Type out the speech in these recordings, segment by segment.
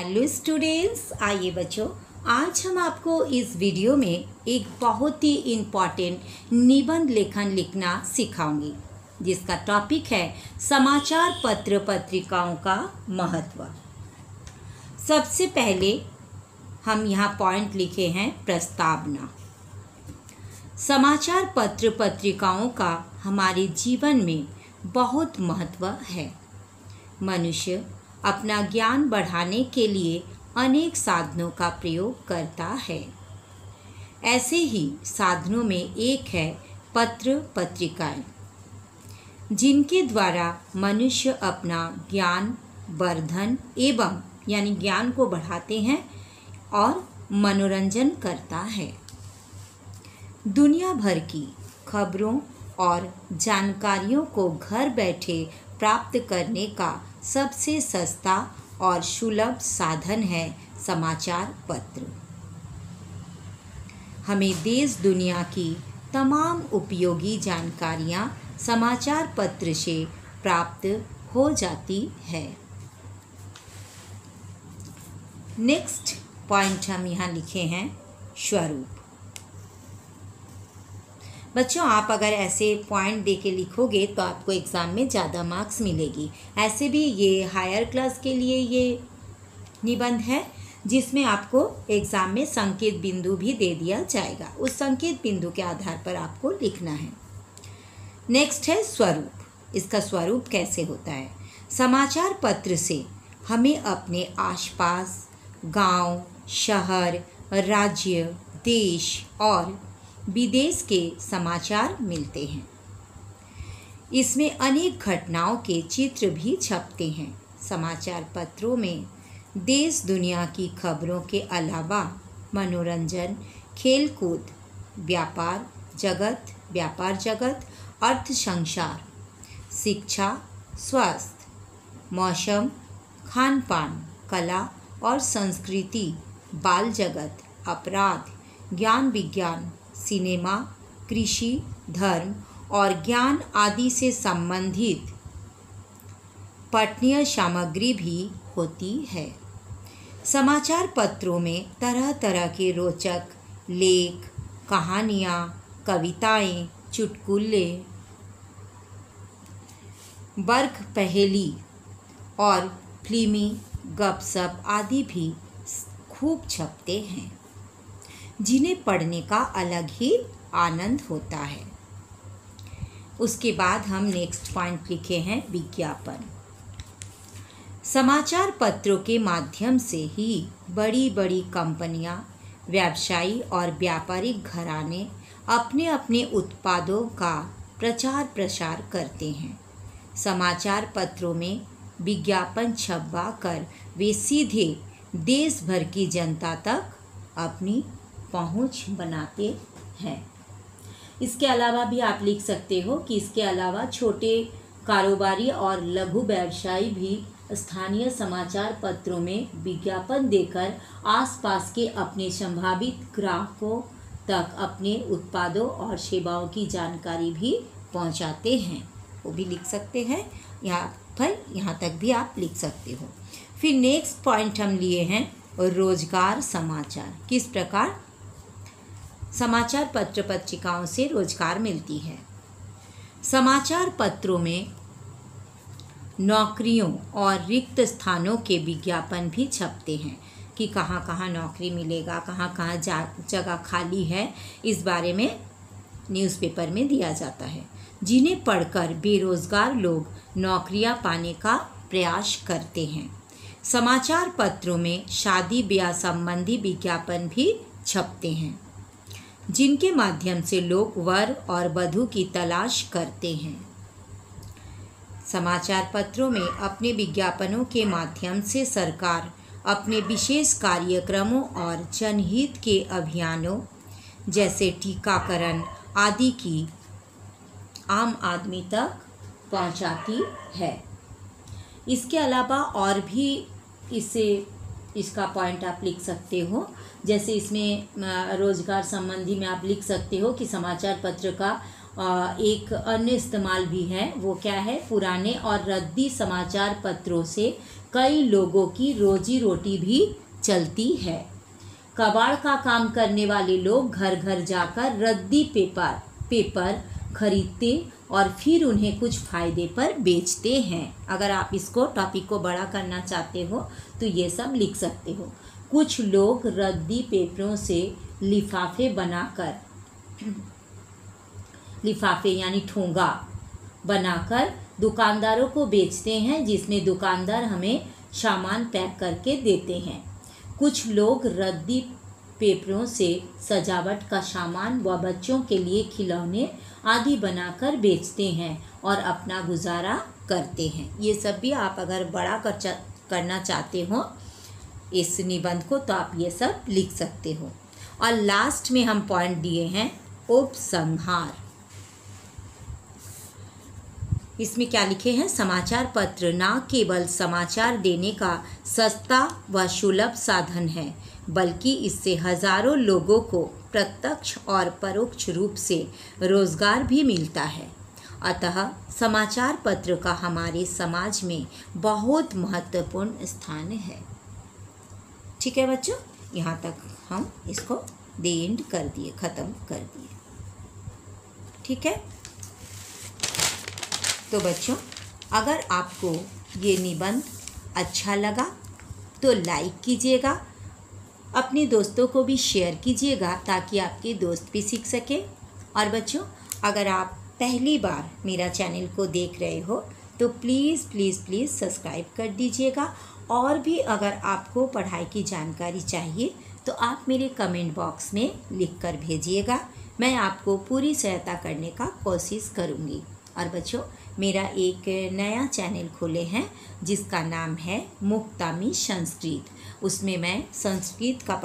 Hello students, आइए बच्चों, आज हम आपको इस वीडियो में एक बहुत ही इम्पॉर्टेंट निबंध लेखन लिखना सिखाऊंगी, जिसका टॉपिक है समाचार पत्र पत्रिकाओं का महत्व। सबसे पहले हम यहाँ पॉइंट लिखे हैं प्रस्तावना। समाचार पत्र पत्रिकाओं का हमारे जीवन में बहुत महत्व है। मनुष्य अपना ज्ञान बढ़ाने के लिए अनेक साधनों का प्रयोग करता है। ऐसे ही साधनों में एक है पत्र पत्रिकाएं, जिनके द्वारा मनुष्य अपना ज्ञान वर्धन एवं यानी ज्ञान को बढ़ाते हैं और मनोरंजन करता है। दुनिया भर की खबरों और जानकारियों को घर बैठे प्राप्त करने का सबसे सस्ता और सुलभ साधन है समाचार पत्र। हमें देश दुनिया की तमाम उपयोगी जानकारियाँ समाचार पत्र से प्राप्त हो जाती है। नेक्स्ट पॉइंट हम यहाँ लिखे हैं स्वरूप। बच्चों, आप अगर ऐसे पॉइंट दे के लिखोगे तो आपको एग्ज़ाम में ज़्यादा मार्क्स मिलेगी। ऐसे भी ये हायर क्लास के लिए ये निबंध है, जिसमें आपको एग्ज़ाम में संकेत बिंदु भी दे दिया जाएगा। उस संकेत बिंदु के आधार पर आपको लिखना है। नेक्स्ट है स्वरूप। इसका स्वरूप कैसे होता है? समाचार पत्र से हमें अपने आसपास गांव, शहर, राज्य, देश और विदेश के समाचार मिलते हैं। इसमें अनेक घटनाओं के चित्र भी छपते हैं। समाचार पत्रों में देश दुनिया की खबरों के अलावा मनोरंजन, खेलकूद, व्यापार जगत, अर्थ संसार, शिक्षा, स्वास्थ्य, मौसम, खान पान, कला और संस्कृति, बाल जगत, अपराध, ज्ञान विज्ञान, सिनेमा, कृषि, धर्म और ज्ञान आदि से संबंधित पठनीय सामग्री भी होती है। समाचार पत्रों में तरह तरह के रोचक लेख, कहानियाँ, कविताएं, चुटकुले, वर्ग पहेली और फिल्मी गपशप आदि भी खूब छपते हैं, जिन्हें पढ़ने का अलग ही आनंद होता है। उसके बाद हम नेक्स्ट पॉइंट लिखे हैं विज्ञापन। समाचार पत्रों के माध्यम से ही बड़ी बड़ी कंपनियां, व्यवसायी और व्यापारिक घराने अपने अपने उत्पादों का प्रचार प्रसार करते हैं। समाचार पत्रों में विज्ञापन छपवा कर वे सीधे देश भर की जनता तक अपनी पहुंच बनाते हैं। इसके अलावा भी आप लिख सकते हो कि इसके अलावा छोटे कारोबारी और लघु व्यवसायी भी स्थानीय समाचार पत्रों में विज्ञापन देकर आसपास के अपने संभावित ग्राहकों तक अपने उत्पादों और सेवाओं की जानकारी भी पहुंचाते हैं। वो भी लिख सकते हैं। यहाँ तक भी आप लिख सकते हो। फिर नेक्स्ट पॉइंट हम लिए हैं रोजगार समाचार। किस प्रकार समाचार पत्र पत्रिकाओं से रोजगार मिलती है। समाचार पत्रों में नौकरियों और रिक्त स्थानों के विज्ञापन भी छपते हैं कि कहाँ कहाँ नौकरी मिलेगा, कहाँ कहाँ जगह खाली है। इस बारे में न्यूज़पेपर में दिया जाता है, जिन्हें पढ़कर बेरोजगार लोग नौकरियां पाने का प्रयास करते हैं। समाचार पत्रों में शादी ब्याह संबंधी विज्ञापन भी छपते हैं, जिनके माध्यम से लोग वर और वधू की तलाश करते हैं। समाचार पत्रों में अपने विज्ञापनों के माध्यम से सरकार अपने विशेष कार्यक्रमों और जनहित के अभियानों जैसे टीकाकरण आदि की आम आदमी तक पहुंचाती है। इसके अलावा और भी इसका पॉइंट आप लिख सकते हो। जैसे इसमें रोजगार संबंधी में आप लिख सकते हो कि समाचार पत्र का एक अन्य इस्तेमाल भी है, वो क्या है, पुराने और रद्दी समाचार पत्रों से कई लोगों की रोजी रोटी भी चलती है। कबाड़ का काम करने वाले लोग घर घर जाकर रद्दी पेपर खरीदते और फिर उन्हें कुछ फ़ायदे पर बेचते हैं। अगर आप इसको टॉपिक को बड़ा करना चाहते हो तो ये सब लिख सकते हो। कुछ लोग रद्दी पेपरों से लिफाफे बनाकर, लिफाफे यानी ठोंगा बनाकर दुकानदारों को बेचते हैं, जिसमें दुकानदार हमें सामान पैक करके देते हैं। कुछ लोग रद्दी पेपरों से सजावट का सामान व बच्चों के लिए खिलौने आदि बनाकर बेचते हैं और अपना गुजारा करते हैं। ये सब भी आप अगर बड़ा करना चाहते हो इस निबंध को तो आप ये सब लिख सकते हो। और लास्ट में हम पॉइंट दिए हैं उपसंहार। इसमें क्या लिखे हैं, समाचार पत्र न केवल समाचार देने का सस्ता व सुलभ साधन है, बल्कि इससे हजारों लोगों को प्रत्यक्ष और परोक्ष रूप से रोजगार भी मिलता है। अतः समाचार पत्र का हमारे समाज में बहुत महत्वपूर्ण स्थान है। ठीक है बच्चों, यहाँ तक हम इसको द एंड कर दिए, ख़त्म कर दिए। ठीक है, तो बच्चों अगर आपको ये निबंध अच्छा लगा तो लाइक कीजिएगा, अपने दोस्तों को भी शेयर कीजिएगा ताकि आपके दोस्त भी सीख सके। और बच्चों अगर आप पहली बार मेरा चैनल को देख रहे हो तो प्लीज़ प्लीज़ प्लीज़ सब्सक्राइब कर दीजिएगा। और भी अगर आपको पढ़ाई की जानकारी चाहिए तो आप मेरे कमेंट बॉक्स में लिख कर भेजिएगा, मैं आपको पूरी सहायता करने का कोशिश करूँगी। और बच्चों मेरा एक नया चैनल खोले हैं जिसका नाम है मुक्तामी संस्कृत, उसमें मैं संस्कृत का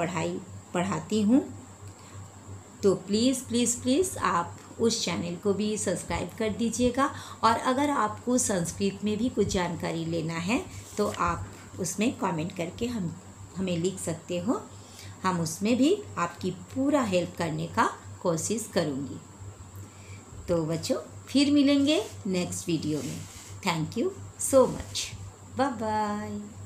पढ़ाती हूँ। तो प्लीज़ प्लीज़ प्लीज़ आप उस चैनल को भी सब्सक्राइब कर दीजिएगा। और अगर आपको संस्कृत में भी कुछ जानकारी लेना है तो आप उसमें कमेंट करके हमें लिख सकते हो, हम उसमें भी आपकी पूरा हेल्प करने का कोशिश करूँगी। तो बच्चों फिर मिलेंगे नेक्स्ट वीडियो में। Thank you so much, bye bye.